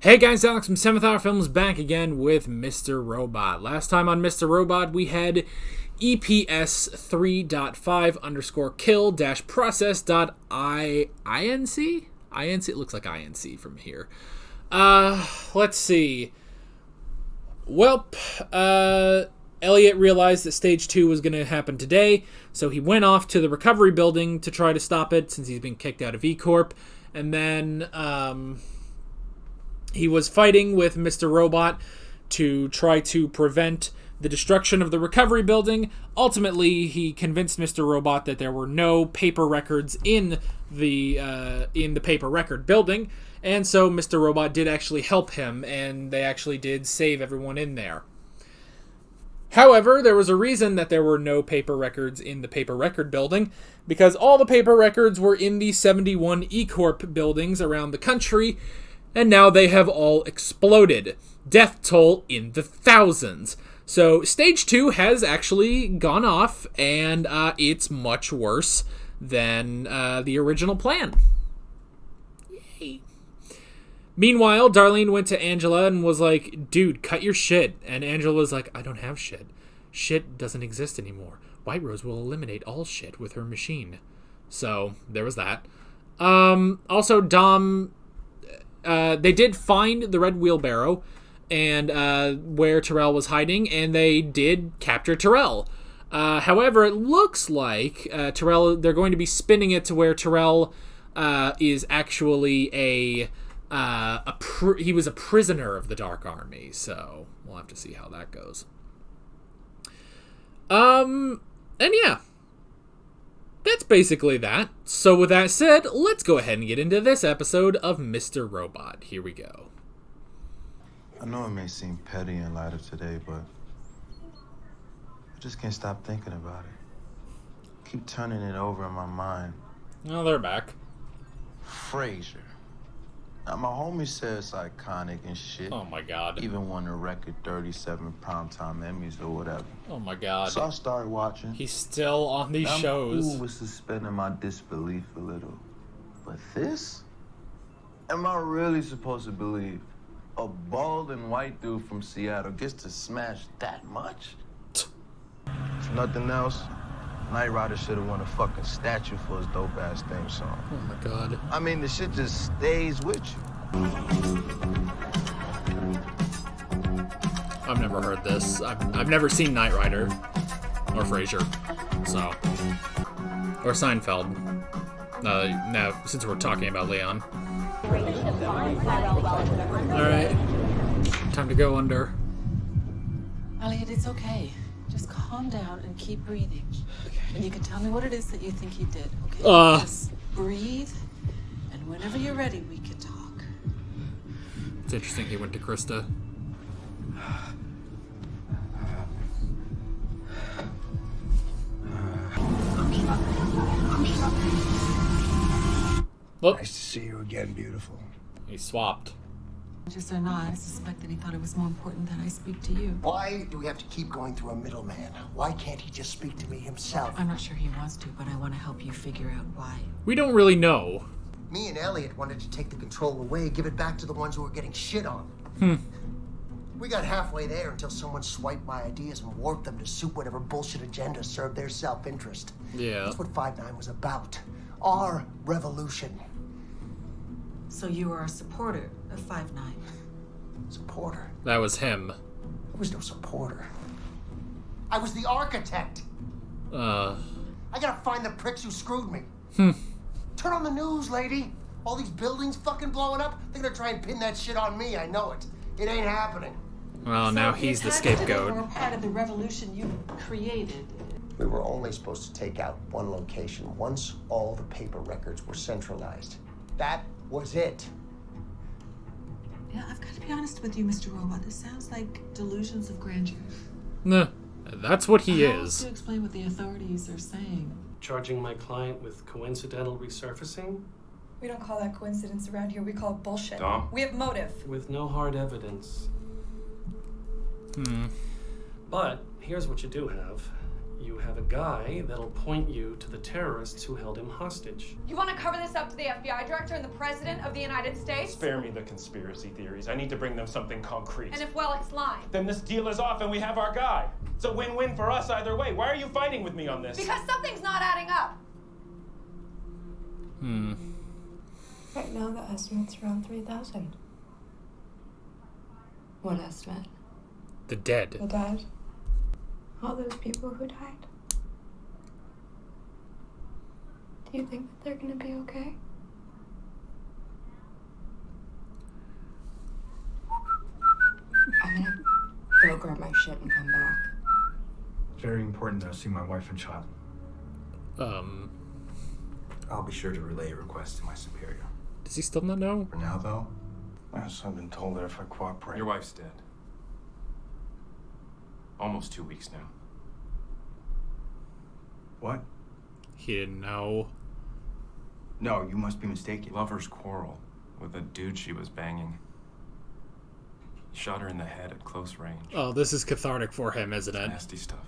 Hey guys, Alex from 7th Hour Films back again with Mr. Robot. Last time on Mr. Robot, we had EPS 3.5_kill-process.inc? It looks like INC from here. Let's see. Elliot realized that stage 2 was going to happen today, so he went off to the recovery building to try to stop it since he's been kicked out of E-Corp. And then, he was fighting with Mr. Robot to try to prevent the destruction of the recovery building. Ultimately, he convinced Mr. Robot that there were no paper records in the paper record building, and so Mr. Robot did actually help him, and they actually did save everyone in there. However, there was a reason that there were no paper records in the paper record building, because all the paper records were in the 71 E-Corp buildings around the country, and now they have all exploded. Death toll in the thousands. So stage 2 has actually gone off, and it's much worse than the original plan. Yay. Meanwhile, Darlene went to Angela and was like, dude, cut your shit. And Angela was like, I don't have shit. Shit doesn't exist anymore. White Rose will eliminate all shit with her machine. So, there was that. Also, Dom... they did find the red wheelbarrow and where Tyrell was hiding, and they did capture Tyrell. However, it looks like Tyrell, they're going to be spinning it to where Tyrell is actually he was a prisoner of the Dark Army, so we'll have to see how that goes. And yeah, that's basically that. So with that said, let's go ahead and get into this episode of Mr. Robot. Here we go. I know it may seem petty in light of today, but I just can't stop thinking about it. Keep turning it over in my mind. Oh, they're back. Frasier. Now, my homie said it's iconic and shit. Oh my god. Even won a record 37 primetime Emmys or whatever. Oh my god. So I started watching. He's still on these shows. I'm cool with suspending my disbelief a little. But this? Am I really supposed to believe a bald and white dude from Seattle gets to smash that much? If nothing else, Knight Rider should have won a fucking statue for his dope-ass theme song. Oh my god. I mean, the shit just stays with you. I've never heard this. I've never seen Knight Rider. Or Frasier. So. Or Seinfeld. Now, since we're talking about Leon. Alright. Time to go under. Elliot, it's okay. Just calm down and keep breathing. Okay. And you can tell me what it is that you think he did, okay? Just breathe, and whenever you're ready, we can talk. It's interesting he went to Krista. Look. Nice to see you again, beautiful. He swapped. Just or not, I suspect that he thought it was more important that I speak to you. Why do we have to keep going through a middleman? Why can't he just speak to me himself? I'm not sure he wants to, but I want to help you figure out why. We don't really know. Me and Elliot wanted to take the control away, give it back to the ones who were getting shit on. We got halfway there until someone swiped my ideas and warped them to suit whatever bullshit agenda served their self-interest. Yeah. That's what 5-9 was about. Our revolution. So you are a supporter of 5-9. Supporter? That was him. I was no supporter. I was the architect. I gotta find the pricks who screwed me. Turn on the news, lady. All these buildings fucking blowing up. They're gonna try and pin that shit on me. I know it. It ain't happening. Well, now he's the scapegoat. We're part of the revolution you created. We were only supposed to take out one location once all the paper records were centralized. That was it. Yeah, I've got to be honest with you, Mr. Robot. This sounds like delusions of grandeur. Nah, that's what he How is. else do you explain what the authorities are saying? Charging my client with coincidental resurfacing? We don't call that coincidence around here. We call it bullshit. Dom? We have motive. With no hard evidence. But here's what you do have. You have a guy that'll point you to the terrorists who held him hostage. You want to cover this up to the FBI director and the president of the United States? Spare me the conspiracy theories. I need to bring them something concrete. And if Wellick's lying? Then this deal is off and we have our guy. It's a win-win for us either way. Why are you fighting with me on this? Because something's not adding up. Right now, the estimate's around 3,000. What estimate? The dead. The dead. All those people who died. Do you think that they're gonna be okay? I'm gonna go grab my shit and come back. Very important that I see my wife and child. I'll be sure to relay a request to my superior. Does he still not know? For now, though, I've been told that if I cooperate... Your wife's dead. Almost 2 weeks now. What? He didn't know. No, you must be mistaken. Lovers quarrel with a dude she was banging. He shot her in the head at close range. Oh, this is cathartic for him, isn't it? Nasty stuff.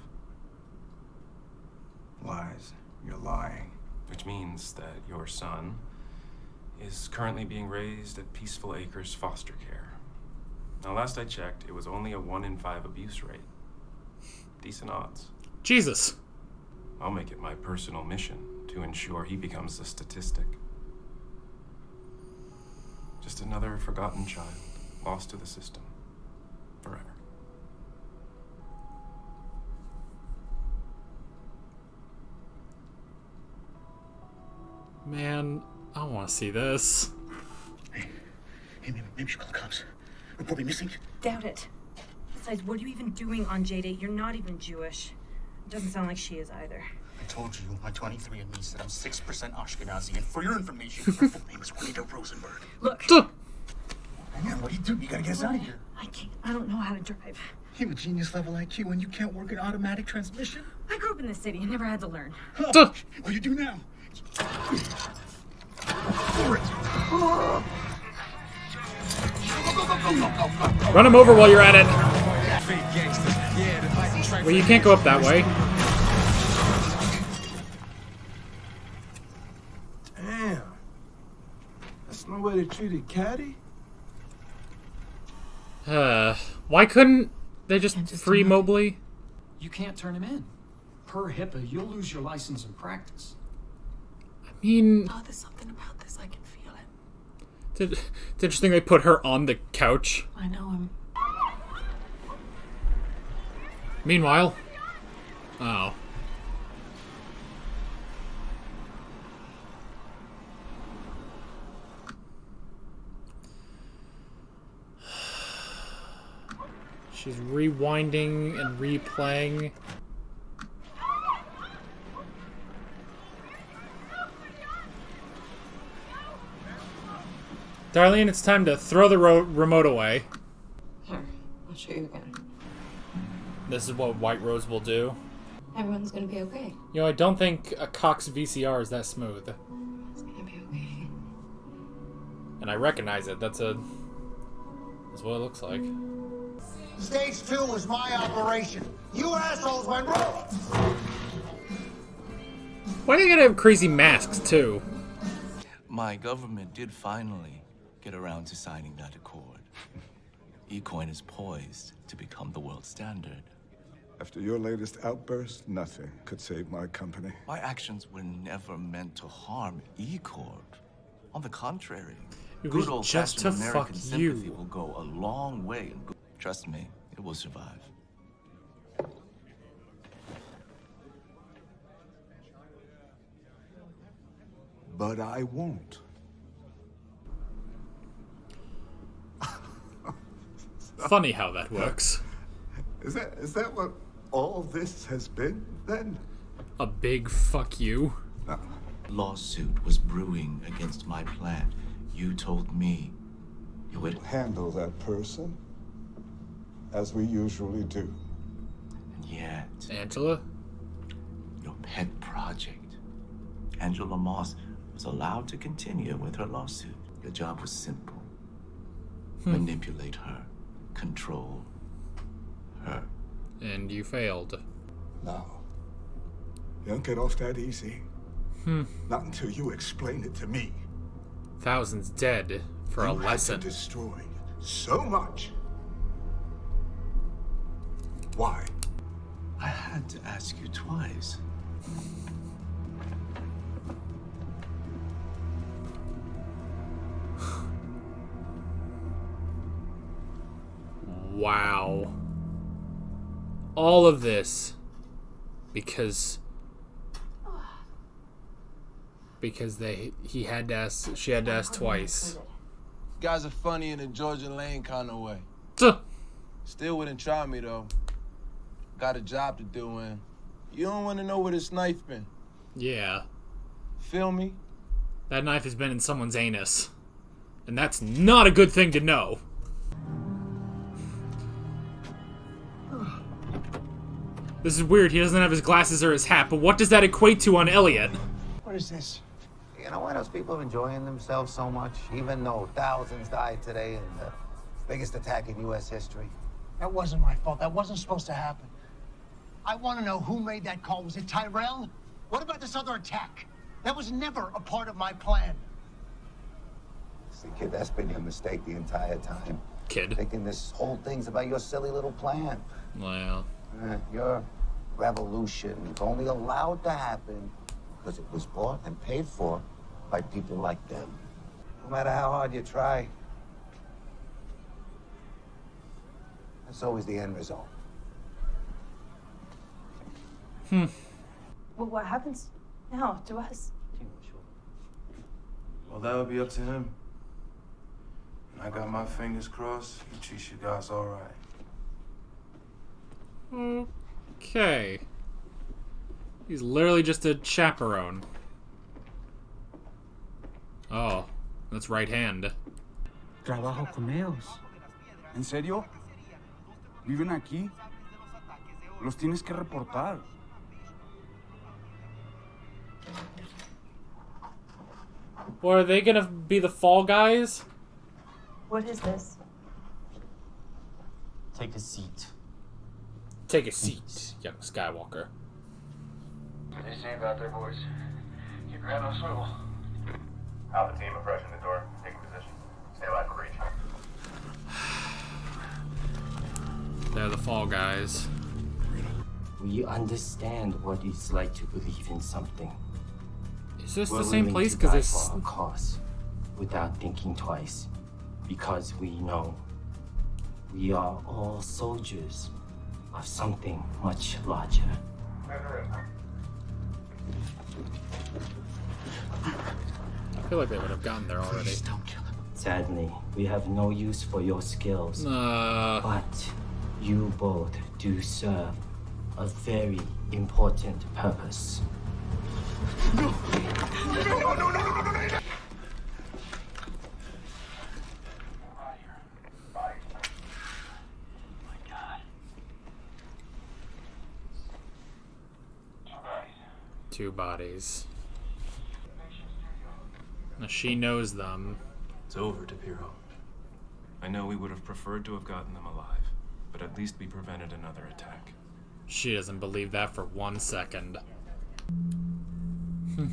Lies. You're lying. Which means that your son is currently being raised at Peaceful Acres foster care. Now, last I checked, it was only a 1 in 5 abuse rate. Decent odds. Jesus. I'll make it my personal mission to ensure he becomes a statistic. Just another forgotten child, lost to the system. Forever. Man, I want to see this. Hey, maybe you should call the cops. Report me missing. Doubt it. Besides, what are you even doing on J-Date? You're not even Jewish. It doesn't sound like she is either. I told you, my 23andMe said I'm 6% Ashkenazi, and for your information, her full name is Juanita Rosenberg. Look. Man, what do you do? You gotta get us out of here. I can't. I don't know how to drive. You have a genius level IQ and you can't work an automatic transmission? I grew up in the city and never had to learn. What do you do now? Run him over while you're at it. Well, you can't go up that way. Damn. That's no way to treat a caddy. Why couldn't they just free Mobley? You can't turn him in. Per HIPAA, you'll lose your license in practice. I mean... Oh, there's something about this. I can feel it. It's interesting they put her on the couch. I know him. Meanwhile... Oh. She's rewinding and replaying. Darlene, it's time to throw the remote away. Here, I'll show you again. This is what White Rose will do. Everyone's gonna be okay. You know, I don't think a Cox VCR is that smooth. It's gonna be okay. And I recognize it. That's what it looks like. Stage 2 was my operation. You assholes went rogue. Why do they gotta have crazy masks, too? My government did finally get around to signing that accord. eCoin is poised to become the world standard. After your latest outburst, nothing could save my company. My actions were never meant to harm eCorp. On the contrary, It was good just to old-fashioned American fuck sympathy you. will go a long way. Trust me, it will survive. But I won't. Funny how that works. Is that what all this has been, then? A big fuck you. No. Lawsuit was brewing against my plant. You told me you would handle that person as we usually do. And yet, Angela? Your pet project. Angela Moss was allowed to continue with her lawsuit. Your job was simple. Manipulate her. Control her. And you failed. Now, You don't get off that easy. Hmm. Not until you explain it to me. Thousands dead for a lesson. Destroyed so much. Why? I had to ask you twice. Wow. All of this because she had to ask twice. Guys are funny in a Georgia Lane kind of way. Still wouldn't try me though. Got a job to do and you don't want to know where this knife been. Yeah. Feel me? That knife has been in someone's anus. And that's not a good thing to know. This is weird. He doesn't have his glasses or his hat, but what does that equate to on Elliot? What is this? You know why those people are enjoying themselves so much, even though thousands died today in the biggest attack in U.S. history? That wasn't my fault. That wasn't supposed to happen. I want to know who made that call. Was it Tyrell? What about this other attack? That was never a part of my plan. See, kid, that's been your mistake the entire time. Kid. Thinking this whole thing's about your silly little plan. Well. Your revolution is only allowed to happen because it was bought and paid for by people like them. No matter how hard you try, that's always the end result. Well, what happens now to us? Well, that would be up to him. And I got my fingers crossed. He treats you guys all right. Okay. He's literally just a chaperone. Oh, that's right hand. Trabajo con ellos. ¿En serio? ¿Viven aquí? Los tienes que reportar. Or are they gonna be the fall guys? What is this? Take a seat. Take a seat, young Skywalker. What they say about their boys? Keep your head on a swivel. Alpha team approaching the door, taking position. Stay alive for breach. They're the fall guys. We understand what it's like to believe in something. Is this We're the same willing place? to Because die it's for a cause without thinking twice, because we know we are all soldiers of something much larger. I feel like they would have gotten there already. Please don't kill him. Sadly, we have no use for your skills. But you both do serve a very important purpose. No! Two bodies. Now she knows them. It's over, Tyrell. I know we would have preferred to have gotten them alive, but at least we prevented another attack. She doesn't believe that for 1 second. You're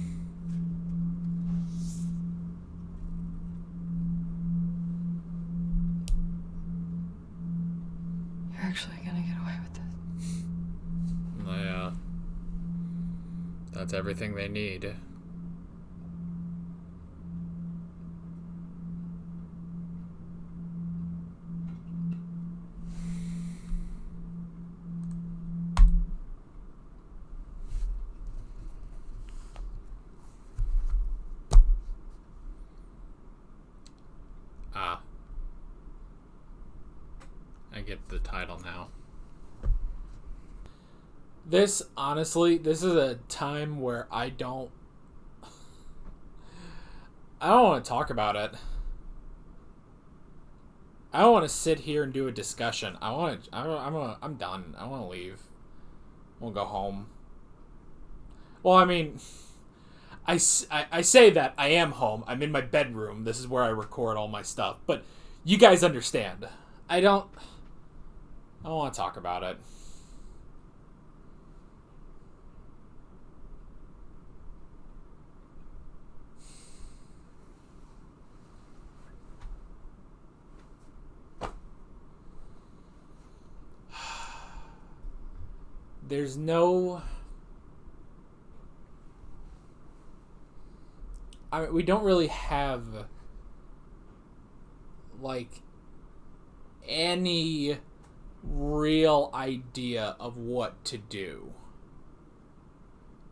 actually gonna get away with this. Yeah. That's everything they need. I get the title now. This, honestly, this is a time where I don't want to talk about it. I don't want to sit here and do a discussion. I'm done. I want to leave. I want to go home. Well, I mean, I say that I am home. I'm in my bedroom. This is where I record all my stuff. But you guys understand. I don't want to talk about it. there's no... I mean, we don't really have, like, any real idea of what to do.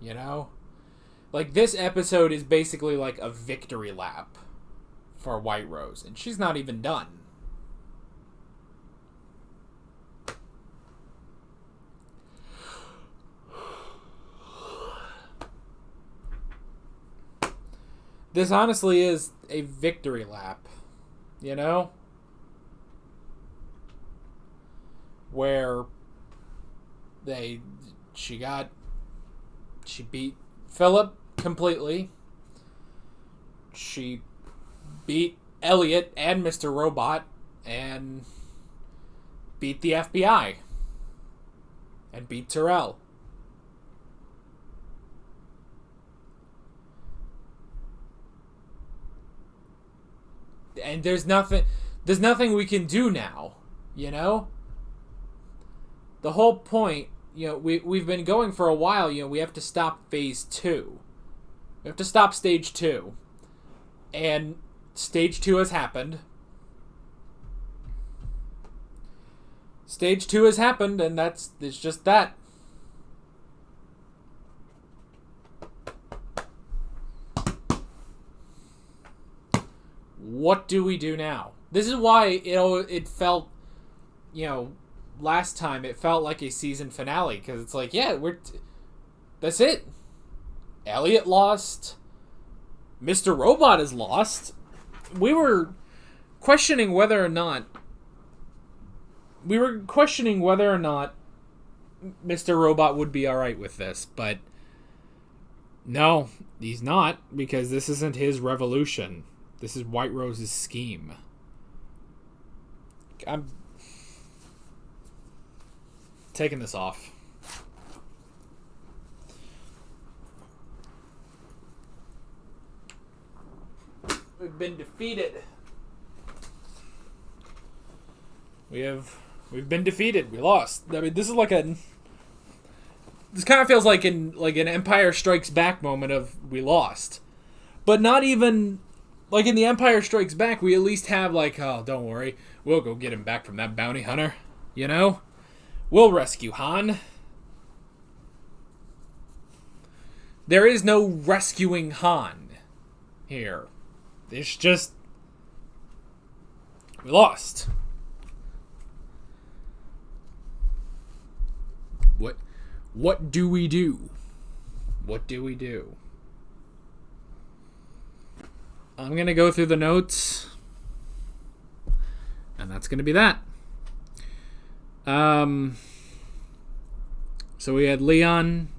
You know? Like, this episode is basically like a victory lap for White Rose, and she's not even done. This honestly is a victory lap, you know? Where she beat Philip completely. She beat Elliot and Mr. Robot and beat the FBI and beat Tyrell. And there's nothing we can do now, you know? The whole point, you know, we've been going for a while, you know, we have to stop phase 2. We have to stop stage 2. And stage 2 has happened. Stage 2 has happened, and it's just that. What do we do now? This is why it felt, you know, last time it felt like a season finale, because it's like, yeah, that's it. Elliot lost. Mr. Robot is lost. We were questioning whether or not Mr. Robot would be alright with this, but no, he's not, because this isn't his revolution. This is White Rose's scheme. I'm taking this off. We've been defeated. We've been defeated. We lost. I mean, this is like this kind of feels like an Empire Strikes Back moment of we lost. But not even like in the Empire Strikes Back, we at least have like, oh, don't worry, we'll go get him back from that bounty hunter, you know? We'll rescue Han. There is no rescuing Han here. It's just we lost. What do we do? What do we do? I'm going to go through the notes, and that's going to be that. So we had Leon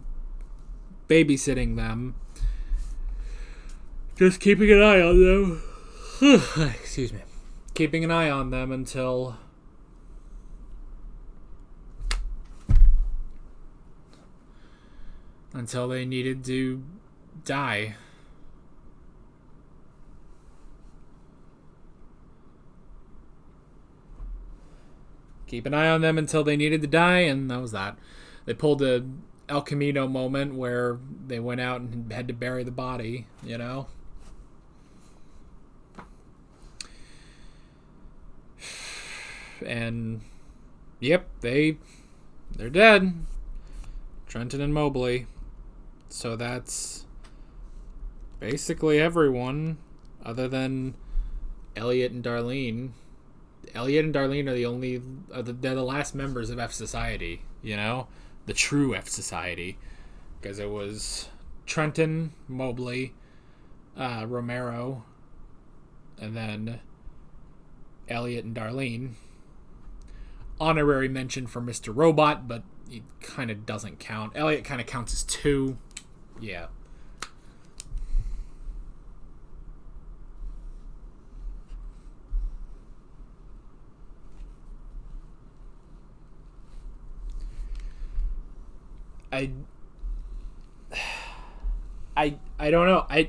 babysitting them. Just keeping an eye on them. Excuse me. Keeping an eye on them until they needed to die. Keep an eye on them until they needed to die, and that was that. They pulled a El Camino moment where they went out and had to bury the body, you know? And, yep, they're dead. Trenton and Mobley. So that's basically everyone other than Elliot and Darlene. Elliot and Darlene are they're the last members of F Society, you know? The true F Society. Because it was Trenton, Mobley, Romero, and then Elliot and Darlene. Honorary mention for Mr. Robot, but it kind of doesn't count. Elliot kind of counts as 2. Yeah. I don't know. I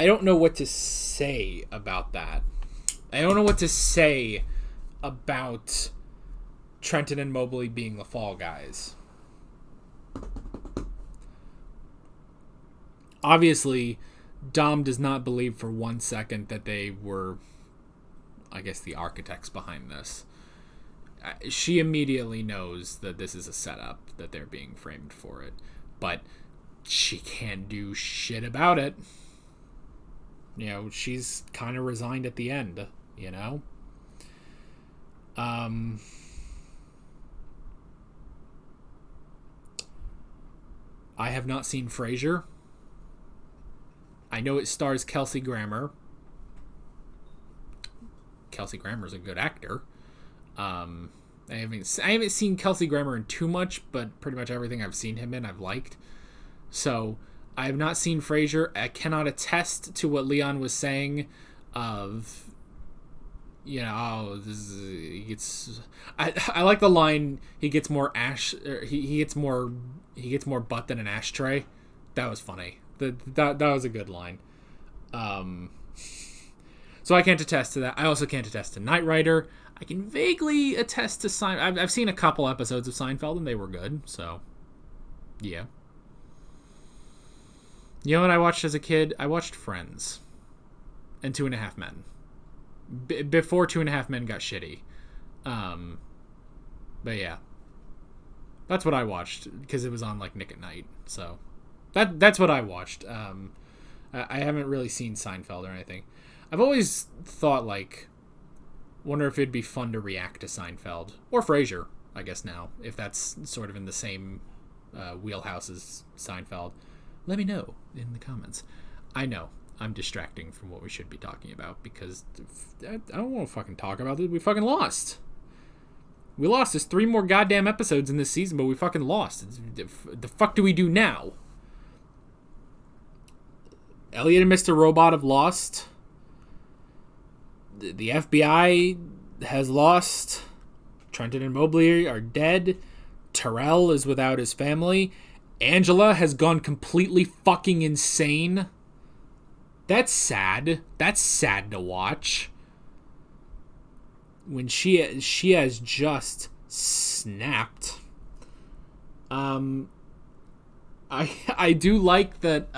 don't know what to say about that. I don't know what to say about Trenton and Mobley being the Fall Guys. obviously, Dom does not believe for 1 second that they were, I guess, the architects behind this. She immediately knows that this is a setup, that they're being framed for it. But she can't do shit about it. You know, she's kind of resigned at the end, you know? I have not seen Frasier. I know it stars Kelsey Grammer. Kelsey Grammer's a good actor. I haven't seen Kelsey Grammer in too much, but pretty much everything I've seen him in I've liked. So I have not seen Frasier. I cannot attest to what Leon was saying of, you know, I like the line, he gets more he gets more butt than an ashtray. That was funny. That was a good line. So I can't attest to that. I also can't attest to Knight Rider. I can vaguely attest to Seinfeld. I've seen a couple episodes of Seinfeld and they were good. So, yeah. You know what I watched as a kid? I watched Friends and 2.5 Men. Before 2.5 Men got shitty. But yeah. That's what I watched because it was on like Nick at Night. So that's what I watched. I haven't really seen Seinfeld or anything. I've always thought, like, wonder if it'd be fun to react to Seinfeld or Frasier, I guess now, if that's sort of in the same wheelhouse as Seinfeld. Let me know in the comments. I know I'm distracting from what we should be talking about because I don't want to fucking talk about this. We fucking lost. We lost. There's 3 more goddamn episodes in this season, but we fucking lost. The fuck do we do now? Elliot and Mr. Robot have lost. The FBI has lost. Trenton and Mobley are dead. Tyrell is without his family. Angela has gone completely fucking insane. That's sad. That's sad to watch. When she has just snapped. I do like that.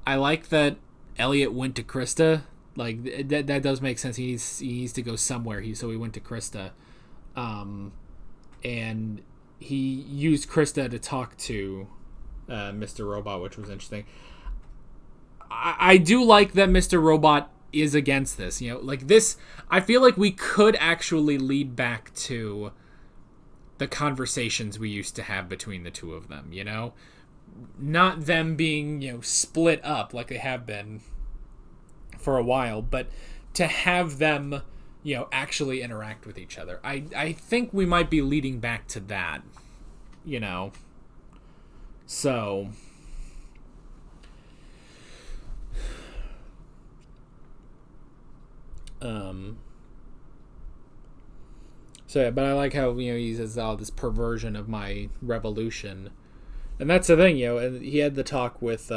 I like that Elliot went to Krista. Like that does make sense. He needs to go somewhere. So he went to Krista, and he used Krista to talk to Mr. Robot, which was interesting. I do like that Mr. Robot is against this. You know, like this. I feel like we could actually lead back to the conversations we used to have between the two of them. You know, not them being, you know, split up like they have been for a while, but to have them, you know, actually interact with each other. I think we might be leading back to that, you know. So yeah, but I like how, you know, he says, oh, this perversion of my revolution. And that's the thing, you know, and he had the talk with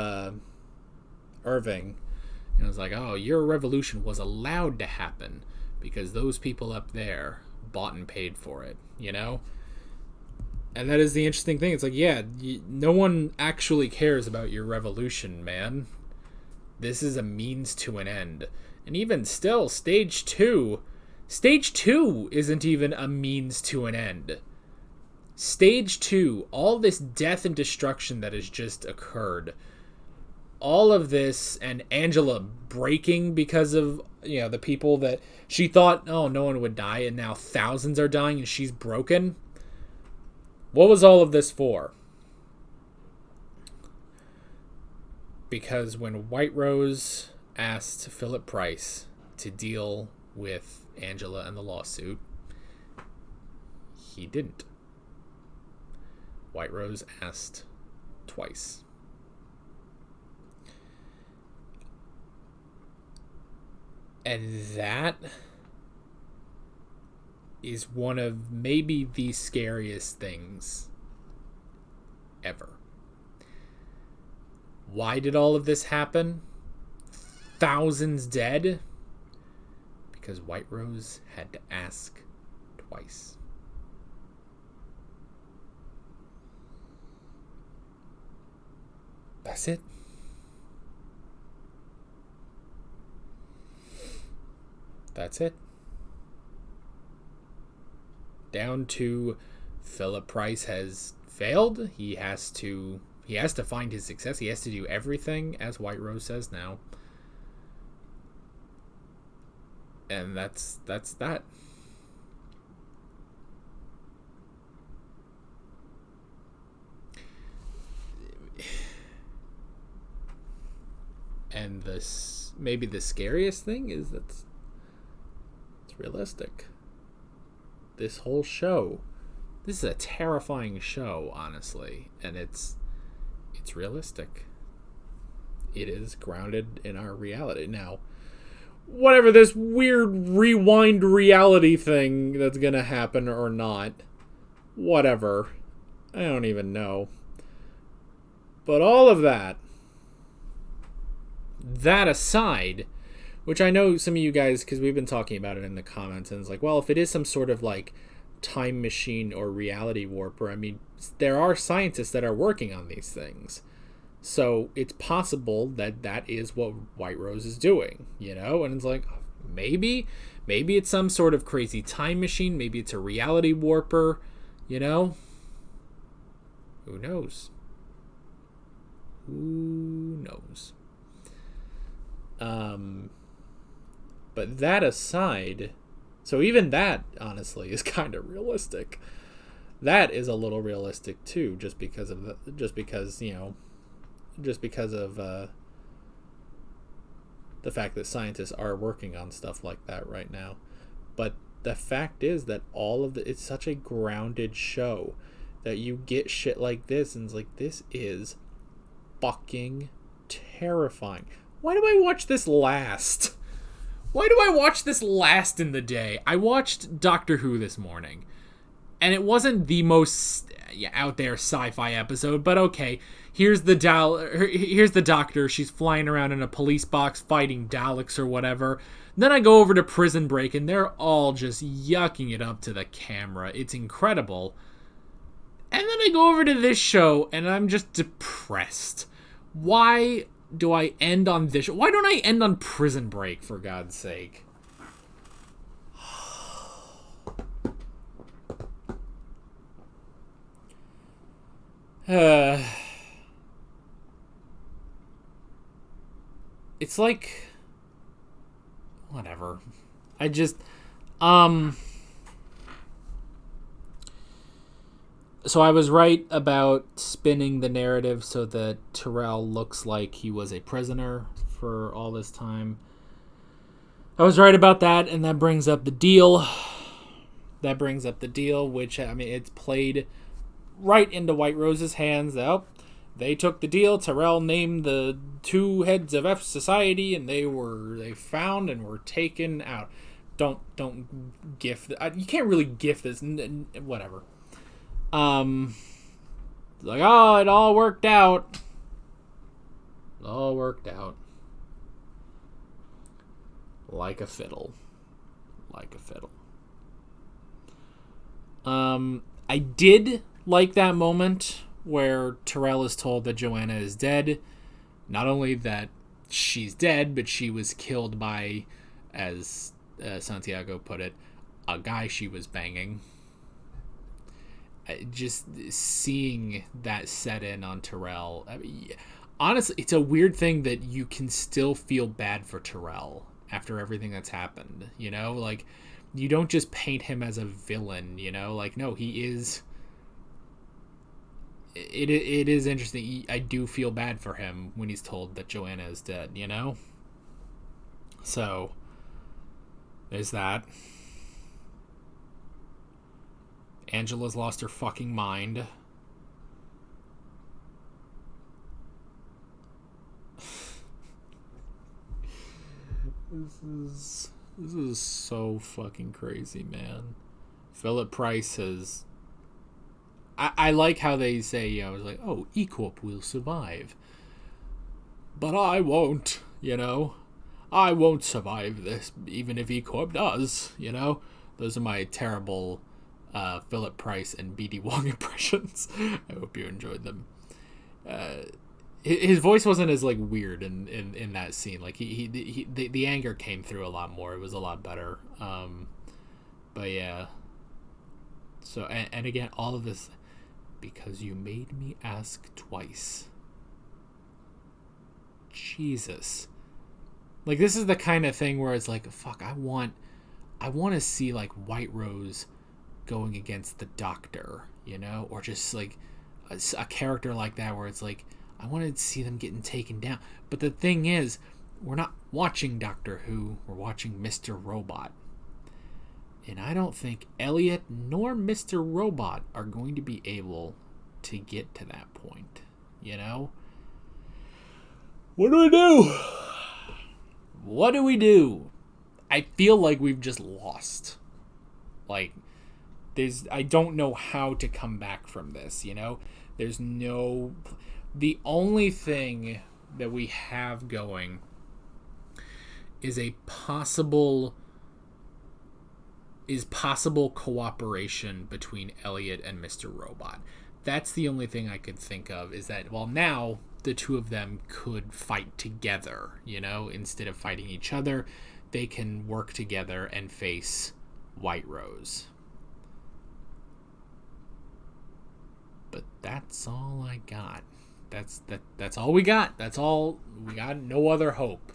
Irving. And it was like, oh, your revolution was allowed to happen because those people up there bought and paid for it, you know? And that is the interesting thing. It's like, yeah, no one actually cares about your revolution, man. This is a means to an end. And even still, Stage 2 isn't even a means to an end. Stage 2, all this death and destruction that has just occurred, all of this, and Angela breaking because of, you know, the people that she thought, oh, no one would die, and now thousands are dying and she's broken. What was all of this for? Because when White Rose asked Philip Price to deal with Angela and the lawsuit, he didn't. White Rose asked twice. And that is one of maybe the scariest things ever. Why did all of this happen? Thousands dead? Because White Rose had to ask twice. That's it. That's it. Down to Philip Price has failed. He has to find his success. He has to do everything as White Rose says now. And that's that. And maybe the scariest thing is that it's realistic. This whole show, this is a terrifying show, honestly, and it's realistic. It is grounded in our reality. Now, whatever this weird rewind reality thing that's gonna happen or not, whatever, I don't even know. But all of that aside, which I know some of you guys, because we've been talking about it in the comments, and it's like, well, if it is some sort of like time machine or reality warper, I mean, there are scientists that are working on these things. So it's possible that is what White Rose is doing, you know? And it's like, maybe it's some sort of crazy time machine. Maybe it's a reality warper, you know? Who knows? Who knows? But that aside, so even that, honestly, is kind of realistic. That is a little realistic too, just because of the fact that scientists are working on stuff like that right now. But the fact is that it's such a grounded show that you get shit like this, and it's like, this is fucking terrifying. Why do I watch this last? Why do I watch this last in the day? I watched Doctor Who this morning, and it wasn't the most out there sci-fi episode, but okay. Here's the doctor. She's flying around in a police box fighting Daleks or whatever. Then I go over to Prison Break, and they're all just yucking it up to the camera. It's incredible. And then I go over to this show, and I'm just depressed. Why do I end on this? Why don't I end on Prison Break, for God's sake? It's like, whatever. I just, so I was right about spinning the narrative so that Tyrell looks like he was a prisoner for all this time. I was right about that, and that brings up the deal. Which, I mean, it's played right into White Rose's hands. Oh, they took the deal. Tyrell named the two heads of F Society, and they found and were taken out. Don't gif. You can't really gif this. Whatever. Like, oh, it all worked out. Like a fiddle. I did like that moment where Tyrell is told that Joanna is dead. Not only that she's dead, but she was killed by, as Santiago put it, a guy she was banging. Just seeing that set in on Tyrell. I mean, honestly, it's a weird thing that you can still feel bad for Tyrell after everything that's happened. You know, like, you don't just paint him as a villain, you know? Like, no, he is... It is interesting. I do feel bad for him when he's told that Joanna is dead, you know? So, there's that. Angela's lost her fucking mind. This is so fucking crazy, man. Philip Price has... I like how they say, you know, it's like, oh, E-Corp will survive. But I won't, you know? I won't survive this, even if E-Corp does, you know? Those are my terrible Philip Price and B.D. Wong impressions. I hope you enjoyed them. his voice wasn't as like weird in that scene. Like the anger came through a lot more. It was a lot better. But yeah. So and again, all of this because you made me ask twice. Jesus. Like, this is the kind of thing where it's like, fuck, I want to see like White Rose going against the Doctor, you know, or just like a character like that where it's like, I wanted to see them getting taken down. But the thing is, we're not watching Doctor Who, we're watching Mr. Robot. And I don't think Elliot nor Mr. Robot are going to be able to get to that point, you know? What do we do? What do we do? I feel like we've just lost. Like, I don't know how to come back from this, you know? The only thing that we have going is possible cooperation between Elliot and Mr. Robot. That's the only thing I could think of, is that, well, now the two of them could fight together, you know? Instead of fighting each other, they can work together and face White Rose. But that's all I got. That's all we got. That's all we got. No other hope.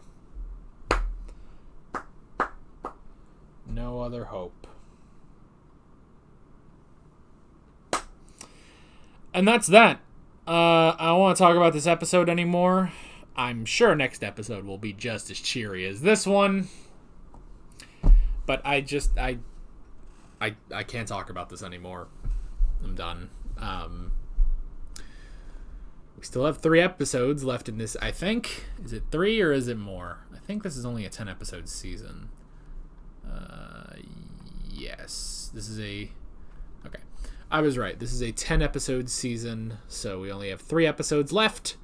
No other hope. And that's that. I don't want to talk about this episode anymore. I'm sure next episode will be just as cheery as this one. But I can't talk about this anymore. I'm done. We still have 3 episodes left in this, I think. Is it 3 or is it more? I think this is only a 10 episode season. Yes. This is okay. I was right. This is a 10 episode season, so we only have 3 episodes left.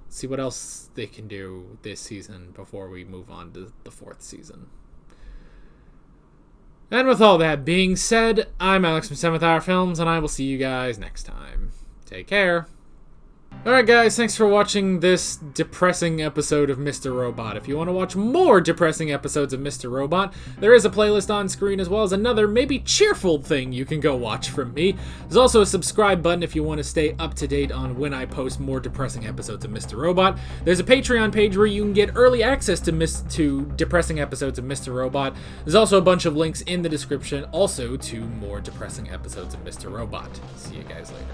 Let's see what else they can do this season before we move on to the 4th season. And with all that being said, I'm Alex from 7th Hour Films, and I will see you guys next time. Take care. Alright guys, thanks for watching this depressing episode of Mr. Robot. If you want to watch more depressing episodes of Mr. Robot, there is a playlist on screen as well as another maybe cheerful thing you can go watch from me. There's also a subscribe button if you want to stay up to date on when I post more depressing episodes of Mr. Robot. There's a Patreon page where you can get early access to depressing episodes of Mr. Robot. There's also a bunch of links in the description also to more depressing episodes of Mr. Robot. See you guys later.